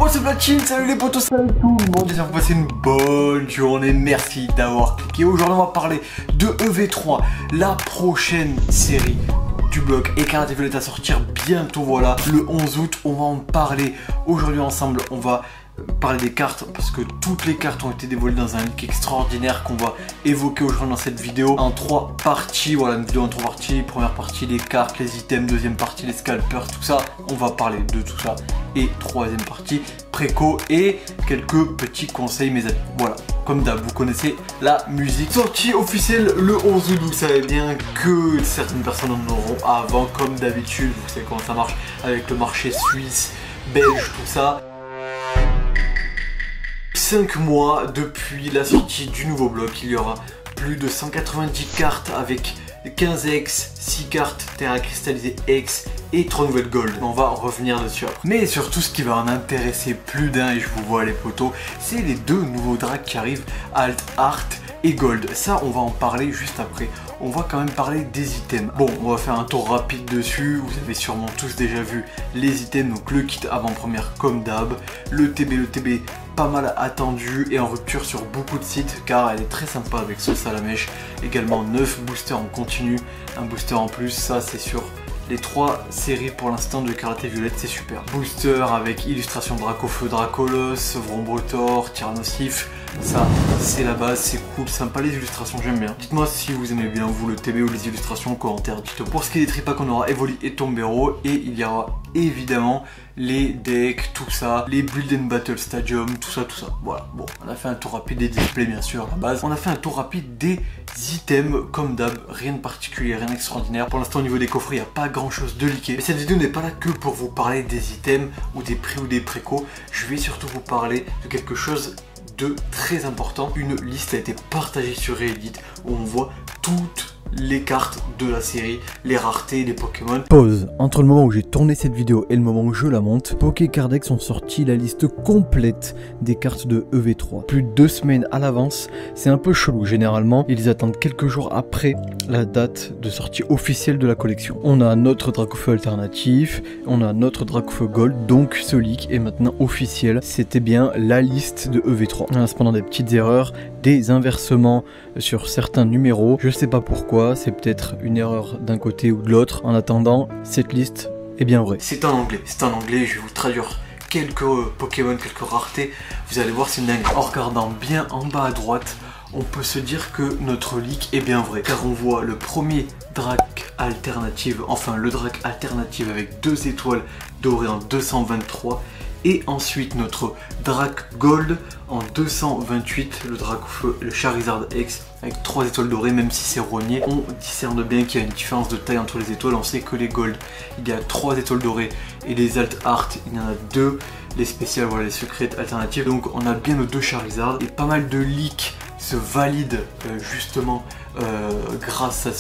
What's up la team, salut les potos, salut tout le monde, j'espère que vous passez une bonne journée, merci d'avoir cliqué. Aujourd'hui on va parler de EV3, la prochaine série du blog et Karate Violet à sortir bientôt, voilà, le 11 août, on va en parler aujourd'hui ensemble, on va parler des cartes parce que toutes les cartes ont été dévoilées dans un leak extraordinaire qu'on va évoquer aujourd'hui dans cette vidéo en 3 parties. Voilà, une vidéo en 3 parties. Première partie les cartes, les items, deuxième partie les scalpers, tout ça, on va parler de tout ça, et troisième partie préco et quelques petits conseils mes amis. Voilà, comme d'hab, vous connaissez la musique. Sortie officielle le 11 août, vous savez bien que certaines personnes en auront avant, comme d'habitude, vous savez comment ça marche avec le marché suisse, belge, tout ça. 5 mois depuis la sortie du nouveau bloc, il y aura plus de 190 cartes avec 15 X, 6 cartes Terra cristallisée X et 3 nouvelles gold. On va revenir dessus après. Mais surtout ce qui va en intéresser plus d'un, et je vous vois les potos, c'est les deux nouveaux drags qui arrivent, Alt, Art et Gold. Ça on va en parler juste après. On va quand même parler des items. Bon, on va faire un tour rapide dessus. Vous avez sûrement tous déjà vu les items. Donc le kit avant-première comme d'hab. Le TB pas mal attendu et en rupture sur beaucoup de sites car elle est très sympa avec sauce à la mèche. Également 9 boosters en continu. Un booster en plus, ça c'est sur les 3 séries pour l'instant de Karate Violet, c'est super. Booster avec illustration Dracofeu, Dracolos, Vrombrotor, Tyrannosif. Ça, c'est la base, c'est cool, sympa les illustrations, j'aime bien. Dites-moi si vous aimez bien vous le TB ou les illustrations en commentaire. Dites-moi. Pour ce qui est des tripacks, on aura Evoli et Tombero et il y aura évidemment les decks, tout ça, les Build and Battle Stadium, tout ça. Voilà, bon, on a fait un tour rapide des displays bien sûr, la base. On a fait un tour rapide des items comme d'hab, rien de particulier, rien d'extraordinaire. Pour l'instant au niveau des coffres, il n'y a pas grand chose de leaké. Mais cette vidéo n'est pas là que pour vous parler des items ou des prix ou des précos. Je vais surtout vous parler de quelque chose de très important. Une liste a été partagée sur Reddit où on voit toutes les cartes de la série, les raretés, les Pokémon. Pause. Entre le moment où j'ai tourné cette vidéo et le moment où je la monte, Pokécardex ont sorti la liste complète des cartes de EV3. Plus de 2 semaines à l'avance, c'est un peu chelou. Généralement, ils attendent quelques jours après la date de sortie officielle de la collection. On a notre Dracofeu alternatif, on a notre Dracofeu Gold, donc ce leak est maintenant officiel. C'était bien la liste de EV3. On a cependant des petites erreurs, des inversements sur certains numéros. Je sais pas pourquoi, c'est peut-être une erreur d'un côté ou de l'autre. En attendant, cette liste est bien vraie. C'est en anglais, je vais vous traduire quelques Pokémon, quelques raretés. Vous allez voir, c'est une dingue. En regardant bien en bas à droite, on peut se dire que notre leak est bien vrai. Car on voit le premier drag alternative, enfin le drag alternative avec 2 étoiles dorées en 223. Et ensuite notre Drac Gold en 228, le Dracofeu, le Charizard X avec 3 étoiles dorées, même si c'est rogné. On discerne bien qu'il y a une différence de taille entre les étoiles. On sait que les Gold, il y a 3 étoiles dorées et les Alt Art, il y en a 2. Les spéciales, voilà, les secrètes alternatives. Donc on a bien nos 2 Charizard et pas mal de leaks se valident justement grâce à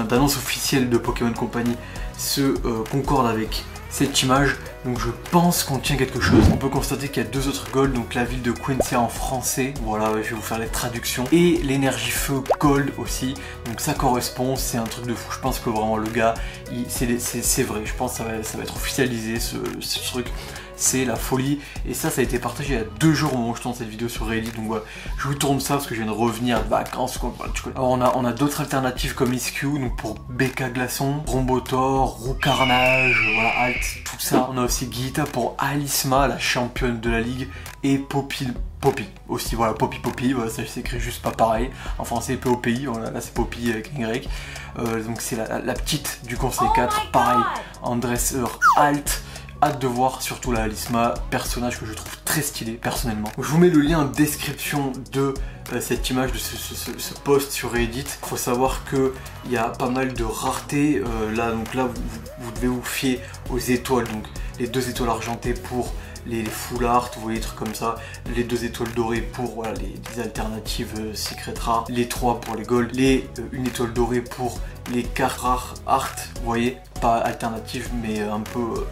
d'annonce officielle de Pokémon Company se concorde avec cette image, donc je pense qu'on tient quelque chose. On peut constater qu'il y a 2 autres Gold, donc la ville de Quincy en français, voilà, je vais vous faire les traductions, et l'énergie feu Gold aussi, donc ça correspond, c'est un truc de fou. Je pense que vraiment le gars, c'est vrai, je pense que ça va être officialisé ce truc. C'est la folie, et ça a été partagé il y a 2 jours au moment où je tourne cette vidéo sur Reddit. Donc voilà, je vous tourne ça parce que je viens de revenir de vacances, quoi. Alors on a d'autres alternatives comme Iskew, donc pour BK Glaçon, Rombotor, Roux Carnage, voilà, Alt, tout ça. On a aussi Gita pour Alisma, la championne de la ligue, et Poppy aussi, voilà, Poppy, voilà, ça s'écrit juste pas pareil. En français POPI, voilà, là c'est Poppy avec un Y. Donc c'est la petite du conseil 4, pareil, en dresseur Alt. Hâte de voir surtout la Alisma, personnage que je trouve très stylé personnellement. Je vous mets le lien en description de cette image, de ce post sur Reddit. Il faut savoir qu'il y a pas mal de raretés. Donc là vous devez vous fier aux étoiles. Donc les 2 étoiles argentées pour les full art, vous voyez, des trucs comme ça. Les 2 étoiles dorées pour voilà, les alternatives secret rares. Les 3 pour les gold. Les 1 étoile dorée pour les cartes rares art. Vous voyez, pas alternatives mais un peu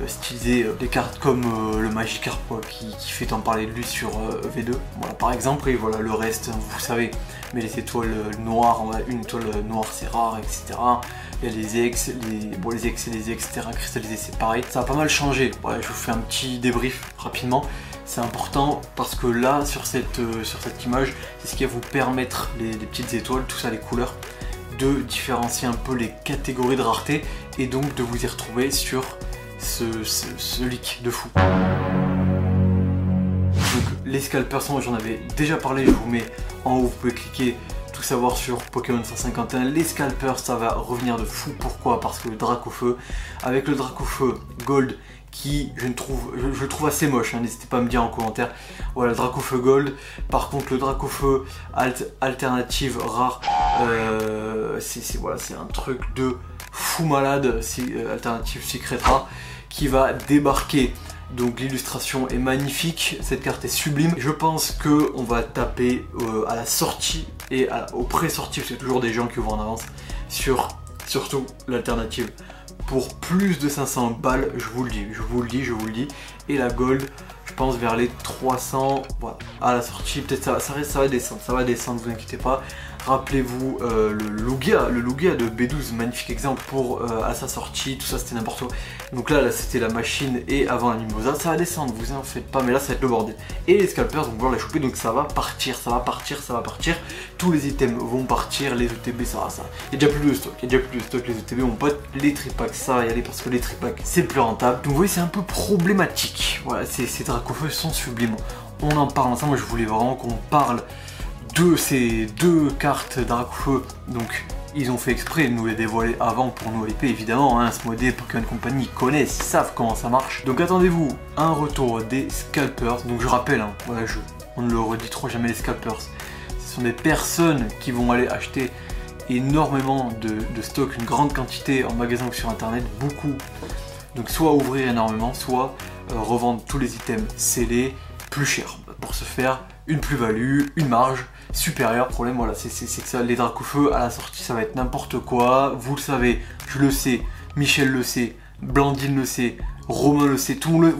styliser des cartes comme le Magikarp qui fait tant parler de lui sur V2, voilà par exemple. Et voilà, le reste vous savez, mais les étoiles noires, une étoile noire c'est rare, etc. Il y a les X, les X et les X terrain cristallisé, c'est pareil. Ça a pas mal changé. Voilà, je vous fais un petit débrief rapidement. C'est important parce que là, sur cette image, c'est ce qui va vous permettre, les petites étoiles, tout ça, les couleurs, de différencier un peu les catégories de rareté et donc de vous y retrouver sur ce leak de fou. Donc les scalpers, j'en avais déjà parlé, je vous mets en haut, vous pouvez cliquer, tout savoir sur Pokémon 151. Les scalpers, ça va revenir de fou. Pourquoi? Parce que le Dracofeu, avec le Dracofeu Gold, qui je le trouve assez moche, hein, n'hésitez pas à me dire en commentaire. Voilà, le Dracofeu Gold. Par contre, le Dracofeu alternative rare, c'est un truc de fou malade, alternative secret rare, qui va débarquer. Donc l'illustration est magnifique, cette carte est sublime. Je pense que on va taper à la sortie et au pré-sortie, c'est toujours des gens qui vont en avance, sur surtout l'alternative. Pour plus de 500 balles, je vous le dis. Et la gold, je pense vers les 300, voilà, à la sortie, peut-être ça va descendre, vous inquiétez pas. Rappelez-vous le Lugia de B12, magnifique exemple pour à sa sortie, tout ça c'était n'importe quoi. Donc là c'était la machine et avant la Mimosa, ça va descendre, vous en faites pas, mais là ça va être le bordel. Et les scalpers vont pouvoir les choper, donc ça va partir. Tous les items vont partir, les ETB ça va. Il y a déjà plus de stock, les ETB mon pote, les tripacks ça va y aller parce que les tripacks c'est plus rentable. Donc vous voyez c'est un peu problématique. Voilà, ces Dracofeu sont sublimes. On en parle ensemble, moi je voulais vraiment qu'on parle de ces deux cartes Dracofeu. Donc ils ont fait exprès de nous les dévoiler avant pour nous hyper évidemment, hein, Asmodée, Pokémon Company, ils connaissent, ils savent comment ça marche. Donc attendez-vous un retour des scalpers. Donc je rappelle, hein, voilà, on ne le redit trop jamais, les scalpers, ce sont des personnes qui vont aller acheter énormément de stock, une grande quantité en magasin ou sur internet, beaucoup. Donc soit ouvrir énormément, soit revendre tous les items scellés plus cher pour se faire une plus-value, une marge supérieure. Le problème, voilà, c'est que ça, les Dracofeu à la sortie, ça va être n'importe quoi. Vous le savez, je le sais, Michel le sait, Blandine le sait, Romain le sait, tout le monde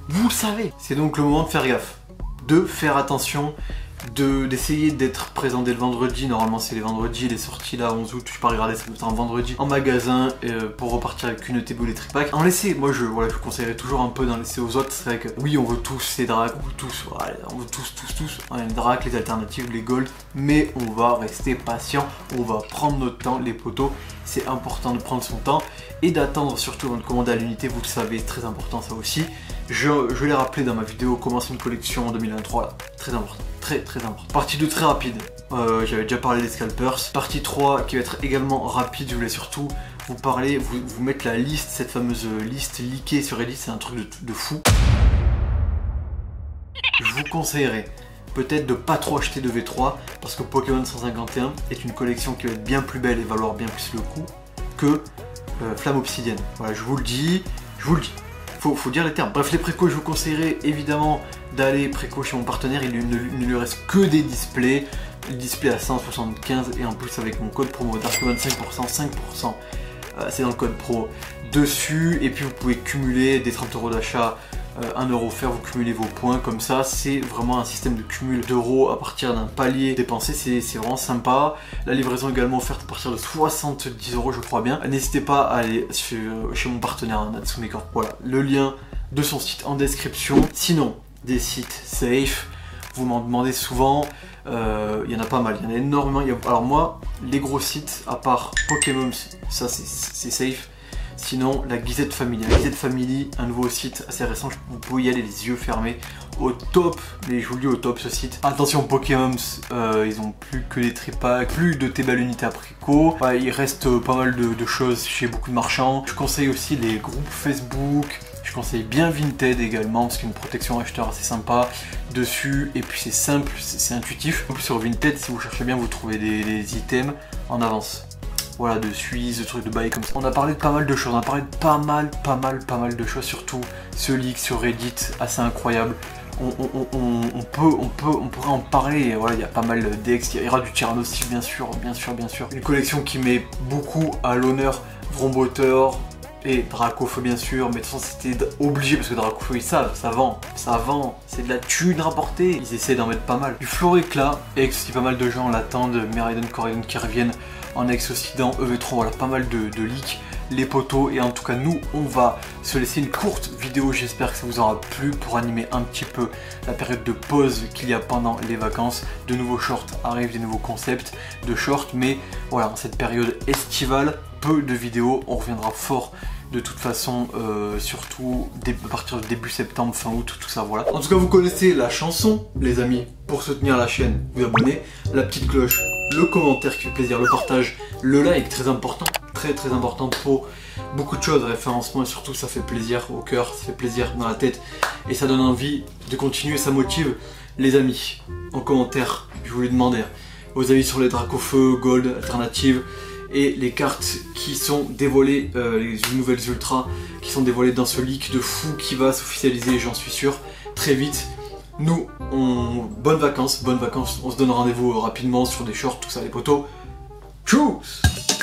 vous le savez. C'est donc le moment de faire gaffe, de faire attention, d'essayer d'être présent dès le vendredi. Normalement c'est les vendredis, les sorties là 11 août, je peux pas regarder ça en vendredi en magasin pour repartir avec une ETB ou les tripacks. En laisser, moi je conseillerais toujours un peu d'en laisser aux autres. C'est vrai que oui, on veut tous ces dracs, on veut tous les dracs, les alternatives, les gold, mais on va rester patient, on va prendre notre temps les potos. C'est important de prendre son temps et d'attendre, surtout avant de commander à l'unité, vous le savez, très important ça aussi. Je l'ai rappelé dans ma vidéo commencer une collection en 2023 là, très important. Très important. Partie 2 très rapide, j'avais déjà parlé des scalpers. Partie 3 qui va être également rapide, je voulais surtout vous parler, vous mettre la liste, cette fameuse liste leakée sur Reddit, c'est un truc de fou. Je vous conseillerais peut-être de pas trop acheter de V3 parce que Pokémon 151 est une collection qui va être bien plus belle et valoir bien plus le coup que Flamme Obsidienne. Voilà, je vous le dis. Faut dire les termes. Bref, les précos, je vous conseillerais évidemment d'aller préco chez mon partenaire. Il ne lui reste que des displays. Le display à 175 et en plus avec mon code promo Darkman 5%, c'est dans le code pro dessus. Et puis vous pouvez cumuler des 30 € d'achat, 1 € offert, vous cumulez vos points comme ça. C'est vraiment un système de cumul d'euros à partir d'un palier dépensé, c'est vraiment sympa. La livraison également offerte à partir de 70 € je crois bien. N'hésitez pas à aller chez mon partenaire Natsume Corp. Voilà, le lien de son site en description. Sinon, des sites safe, vous m'en demandez souvent, il y en a pas mal, il y en a énormément. Alors moi, les gros sites, à part Pokémon, ça c'est safe. Sinon, la Gizette Family. La Gizette Family, un nouveau site assez récent, vous pouvez y aller les yeux fermés. Au top, mais je vous le dis au top ce site. Attention Pokémon, ils ont plus que les tripacks, plus de belles unités à préco. Il reste pas mal de choses chez beaucoup de marchands. Je conseille aussi les groupes Facebook. Je conseille bien Vinted également parce qu'il y a une protection acheteur assez sympa dessus. Et puis c'est simple, c'est intuitif. En plus sur Vinted, si vous cherchez bien, vous trouvez des items en avance. Voilà, de Suisse, de trucs de bail comme ça. On a parlé de pas mal de choses, on a parlé de pas mal de choses, surtout ce leak sur Reddit, assez incroyable. On pourrait en parler, voilà, il y a pas mal d'ex, il y aura du Tyrannos bien sûr. Une collection qui met beaucoup à l'honneur Vromboteur, et Dracofeu bien sûr, mais de toute façon c'était obligé parce que Dracofeu ils savent, ça vend, c'est de la thune rapportée, ils essaient d'en mettre pas mal. Du Floréclat, Ex aussi pas mal de gens l'attendent, Miraidon, Coraidon qui reviennent en ex-Occident, EV3, voilà pas mal de leaks, les poteaux, et en tout cas nous on va se laisser une courte vidéo, j'espère que ça vous aura plu pour animer un petit peu la période de pause qu'il y a pendant les vacances. De nouveaux shorts arrivent, des nouveaux concepts de shorts, mais voilà, en cette période estivale, peu de vidéos, on reviendra fort de toute façon, surtout à partir du début septembre, fin août, tout ça, voilà. En tout cas, vous connaissez la chanson, les amis. Pour soutenir la chaîne, vous abonnez, la petite cloche, le commentaire qui fait plaisir, le partage, le like, très important, très important pour beaucoup de choses, référencement, et surtout ça fait plaisir au cœur, ça fait plaisir dans la tête, et ça donne envie de continuer, ça motive. Les amis, en commentaire, je voulais demander vos avis sur les Dracofeu, Gold, alternatives, et les cartes qui sont dévoilées, les nouvelles ultras qui sont dévoilées dans ce leak de fou qui va s'officialiser, j'en suis sûr, très vite. Nous, bonnes vacances, on se donne rendez-vous rapidement sur des shorts, tout ça les potos. Tchuss!